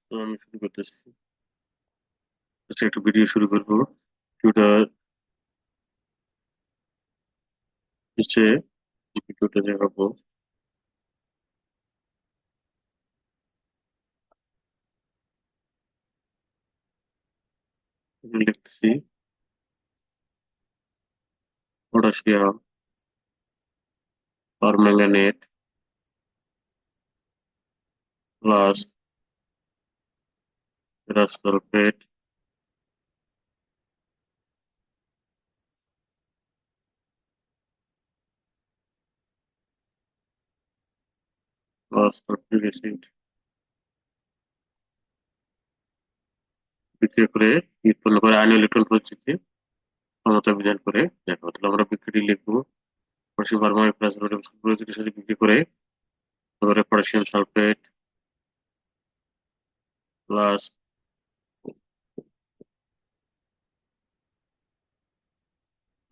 তো আমি শুরু করতেছি। Just একটা ভিডিও শুরু করবো। ভিডিওটা হচ্ছে ভিডিওটা দেখাবো। আমি লিখতেছি potassium permanganate plus ferrous sulphate plus sulphuric acid বিক্রিয়া করে উৎপন্ন করে আয়নীয় ইলেকট্রন পরিস্থিতি ক্ষমতা বিধান করে দেখো। তাহলে আমরা বিক্রিয়াটি লিখবো। পটাশিয়াম পারমাণবিক প্লাস সোডিয়াম সালফাইডের সাথে বিক্রি করে তারপরে potassium sulphate plus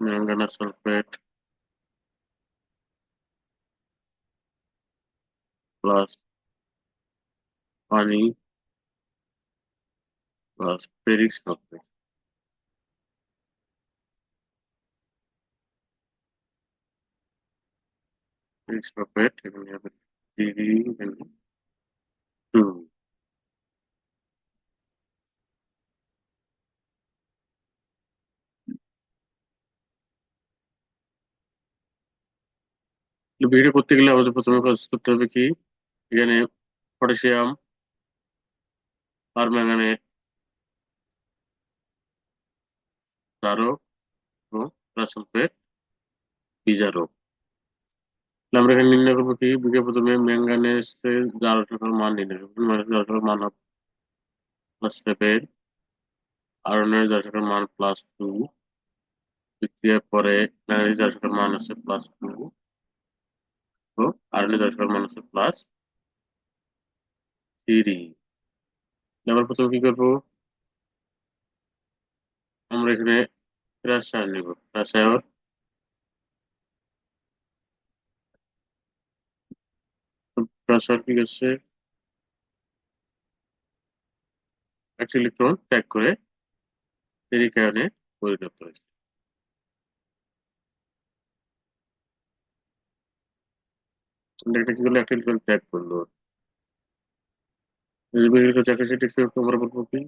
manganous sulphate plus পানি plus ferric sulphate. Ferric sulphate এখানে হবে 3 বিক্রি করতে গেলে আমাদের প্রথমে কাজ করতে হবে কি, এখানে পটাশিয়াম পারম্যাঙ্গানেট জারক এবং সালফেট বিজারক। তাহলে আমরা এখানে নির্ণয় করবো কি, বিক্রিয়া প্রথমে ম্যাঙ্গানেসের জারকতার মান নির্ণয় করবো। ম্যাঙ্গানেসের জারকতার মান হবে +7, আয়রনের জারকতার মান +2, বিক্রিয়ার পরে ম্যাঙ্গানিজ জারকতার মান হচ্ছে +2 ও আয়রনের জারকতার মান হচ্ছে +3। আমরা প্রথমে কি করবো, আমরা এখানে রাসায়ন নিব। রাসায়ন রাসায়ন কি হচ্ছে, একটা ইলেকট্রন ত্যাগ করে ফেরিক আয়নে পরিণত হয়েছে। এটা কি করলো, একটা ইলেকট্রন ত্যাগ করলো। যদি যাকে সেটা আমরা বলবো কি,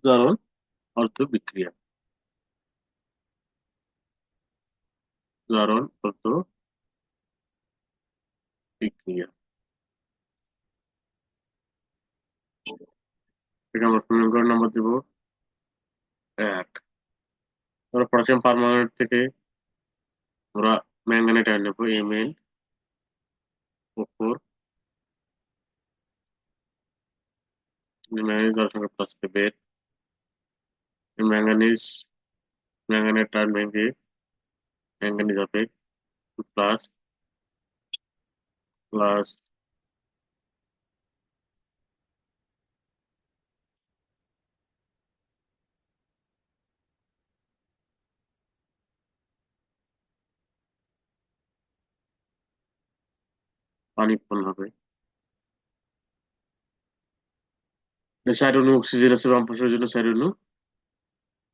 জারণ অর্থ বিক্রিয়া। জারণ অর্থ বিক্রিয়া। এটা আমরা সমীকরণ নাম্বার দিব 1। আমরা পটাশিয়াম পারমাণবিক থেকে আমরা ম্যাঙ্গানেট আয়ন নেবো Mn O4। ম্যাঙ্গানিজ যার সঙ্গে +7, ম্যাঙ্গানিজ ম্যাঙ্গানেট আয়ন ভেঙে ম্যাঙ্গানিজ হবে প্লাস প্লাস পানি উৎপন্ন হবে। চার অণু অক্সিজেন আছে বাম পাশের জন্য 4 অণু,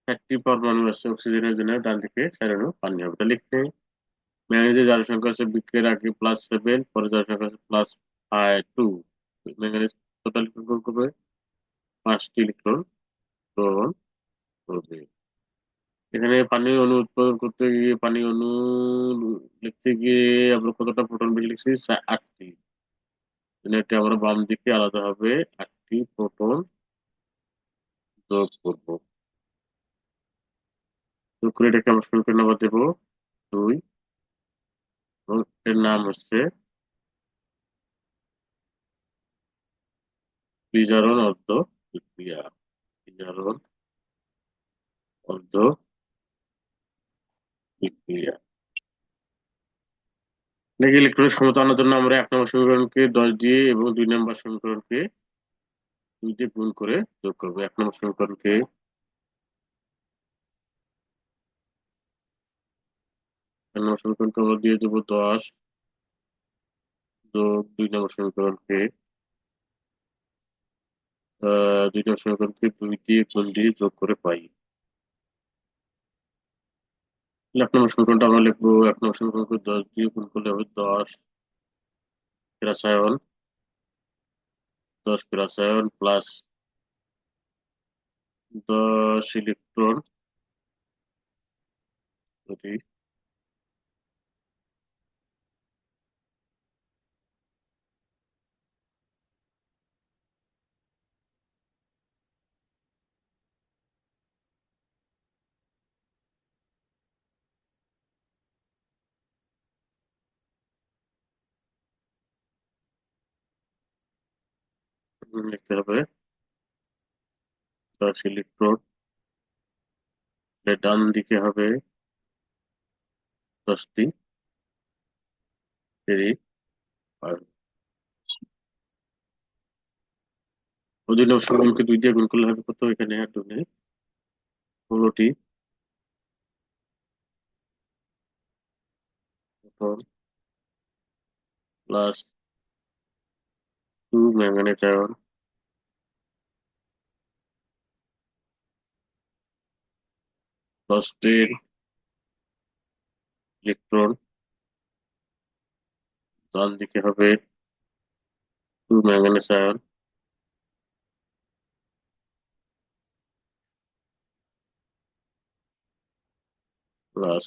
4টি পরমাণু আছে অক্সিজেনের জন্য, ডান দিকে 4 অণু পানি হবে। তাহলে এখানে ম্যাঙ্গানিজের যার সংখ্যা আছে বিক্রিয়ার আগে +7, পরে যার সংখ্যা আছে +2। ম্যাঙ্গানিজ টোটাল ইলেকট্রন করবে 5টি ইলেকট্রন গ্রহণ করবে। এখানে পানি অণু উৎপাদন করতে গিয়ে পানি অণু লিখতে গিয়ে আমরা কতটা প্রোটন বেশি লিখছি, 8টি। এটা আমরা বাম দিকে আলাদা হবে 8টি প্রোটন যোগ করবো। যোগ করে এটাকে আমরা সমীকরণ নাম্বার দেবো 2 এবং এর নাম হচ্ছে বিজারণ অর্ধ বিক্রিয়া। বিজারণ অর্ধ বিক্রিয়া। নাকি ইলেকট্রনের সমতা আনার জন্য আমরা 1 নম্বর সমীকরণকে 10 দিয়ে এবং 2 নম্বর সমীকরণকে 2 দিয়ে গুণ করে যোগ করবো। 1 নম্বর সমীকরণকে এক নম্বর সমীকরণকে আমরা দিয়ে দেবো 10 যোগ 2 নম্বর সমীকরণকে 2 নম্বর সমীকরণকে 2 দিয়ে গুণ দিয়ে যোগ করে পাই। তাহলে 1 নম্বর সমীকরণটা আমরা লিখবো, 1 নম্বর সমীকরণকে 10 দিয়ে গুণ করলে হবে 10 রাসায়ন প্লাস 10 ইলেকট্রন, যদি লিখতে হবে 10 ইলেকট্রন, ডান দিকে হবে 10টি ফেরিক আয়ন। 2 নম্বর সমীকরণকে 2 দিয়ে গুণ করলে হবে কত, এখানে আর 2 নেই, 16টি প্রোটন প্লাস 2 ম্যাঙ্গানেজ আয়ন, 10টি ইলেকট্রন, ডান দিকে হবে 2 ম্যাঙ্গানেজ আয়ন প্লাস